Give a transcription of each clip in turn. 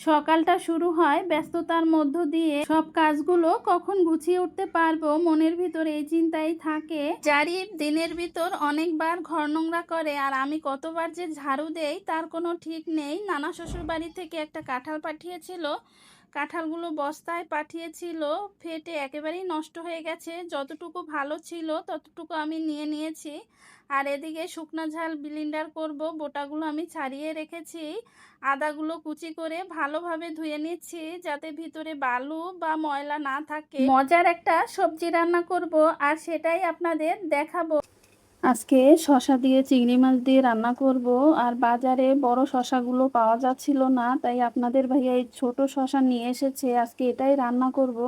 সকালটা শুরু হয় ব্যস্ততার মধ্য দিয়ে। সব কাজগুলো কখন গুছিয়ে উঠতে পারবো মনের ভিতর এই চিন্তাই থাকে। জারিফ দিনের ভিতর অনেকবার ঘর নোংরা করে, আর আমি কতবার যে ঝাড়ু দেই তার কোনো ঠিক নেই। নানা শ্বশুর বাড়ি থেকে একটা কাঁঠাল পাঠিয়েছিল, কাঁঠালগুলো বস্তায় পাঠিয়েছিল, ফেটে একেবারেই নষ্ট হয়ে গেছে। যতটুকু ভালো ছিল ততটুকু আমি নিয়ে নিয়েছি। আর এদিকে শুকনো ঝাল ব্লেন্ডার করব, বোটাগুলো আমি ছাড়িয়ে রেখেছি। আদাগুলো কুচি করে ভালোভাবে ধুয়ে নিচ্ছি যাতে ভিতরে বালু বা ময়লা না থাকে। মজার একটা সবজি রান্না করব আর সেটাই আপনাদের দেখাবো। আজকে শসা দিয়ে চিংড়ি মাছ দিয়ে রান্না করব। আর বাজারে বড় শসাগুলো পাওয়া যাচ্ছিল না, তাই আপনাদের ভাইয়া এই ছোট শসা নিয়ে এসেছে। আজকে এটাই রান্না করব।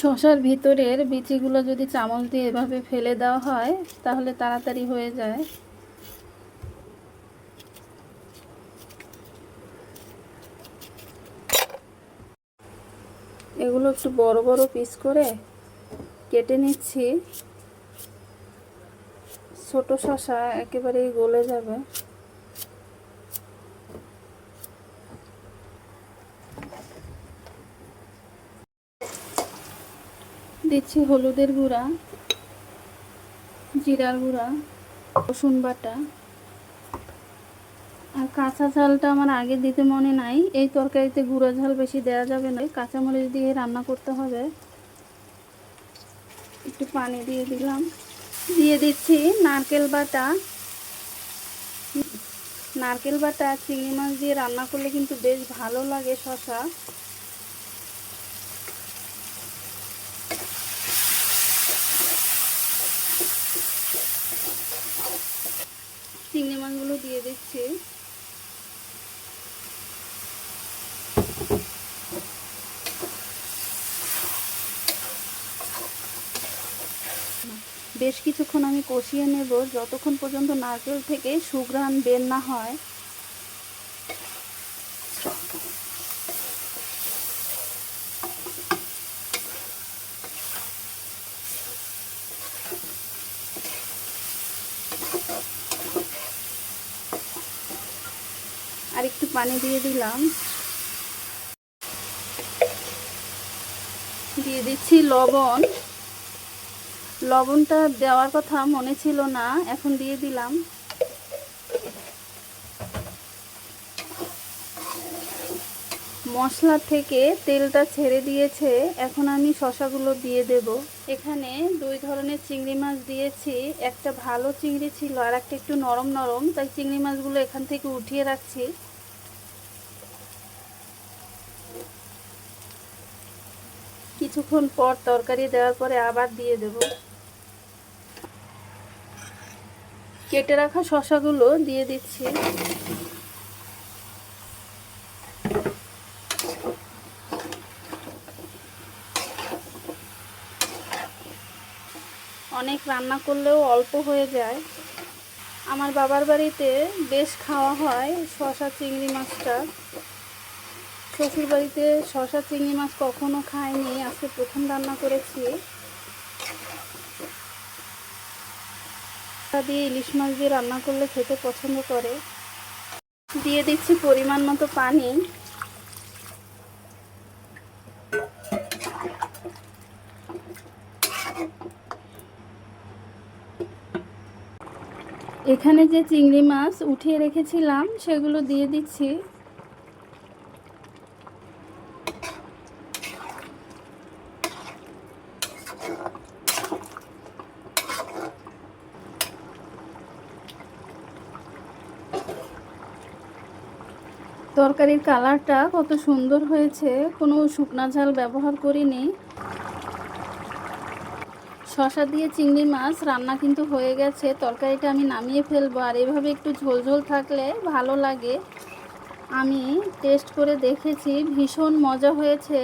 শসার ভিতরের বিচিগুলো যদি চামচ দিয়ে এভাবে ফেলে দেওয়া হয় তাহলে তাড়াতাড়ি হয়ে যায়। এগুলো একটু বড় বড় পিস করে কেটে নিচ্ছি। ছোট শসা একেবারেই গলে যাবে। দিচ্ছি হলুদের গুঁড়া, জিরার গুঁড়া, রসুন বাটা। আর কাঁচা ঝালটা আমার আগে দিতে মনে নাই, এই তরকারিতে গুঁড়া ঝাল বেশি দেওয়া যাবে না, কাঁচামরিচ দিয়ে রান্না করতে হবে। একটু পানি দিয়ে দিলাম। দিয়ে দিচ্ছি নারকেল বাটা। নারকেল বাটা চিংড়ি মাছ দিয়ে রান্না করলে কিন্তু বেশ ভালো লাগে শসা। চিংড়ি মাছগুলো দিয়ে দিচ্ছি। বেশ কিছুক্ষণ আমি কষিয়ে নেব যতক্ষণ পর্যন্ত নারকেল থেকে সুঘ্রাণ বের না হয়। আর একটু পানি দিয়ে দিলাম। দিয়ে দিচ্ছি লবণ। লবণটা দেওয়ার কথা মনে ছিল না, এখন দিয়ে দিলাম। মশলা থেকে তেলটা ছেড়ে দিয়েছে, এখন আমি শসাগুলো দিয়ে দেব। এখানে দুই ধরনের চিংড়ি মাছ দিয়েছি, একটা ভালো চিংড়ি ছিল আর একটা একটু নরম নরম, তাই চিংড়ি মাছগুলো এখান থেকে উঠিয়ে রাখছি। কিছুক্ষণ পর তরকারি দেওয়ার পরে আবার দিয়ে দেব। কেটে রাখা শসাগুলো দিয়ে দিচ্ছি। অনেক রান্না করলেও অল্প হয়ে যায়। আমার বাবার বাড়িতে বেশ খাওয়া হয় শসা চিংড়ি মাছটা। শ্বশুর বাড়িতে শসা চিংড়ি মাছ কখনো খাইনি, আজকে প্রথম রান্না করেছি। দিয়ে ইলিশ মাছ দিয়ে রান্না করলে খেতে পছন্দ করে। দিয়ে দিচ্ছি পরিমাণ মতো পানি। এখানে যে চিংড়ি মাছ উঠিয়ে রেখেছিলাম সেগুলো দিয়ে দিচ্ছি। তরকারির কালারটা কত সুন্দর হয়েছে, কোনো শুকনা ঝাল ব্যবহার করিনি। শসা দিয়ে চিংড়ি মাছ রান্না কিন্তু হয়ে গেছে, তরকারিটা আমি নামিয়ে ফেলবো। আর এভাবে একটু ঝোলঝোল থাকলে ভালো লাগে। আমি টেস্ট করে দেখেছি, ভীষণ মজা হয়েছে।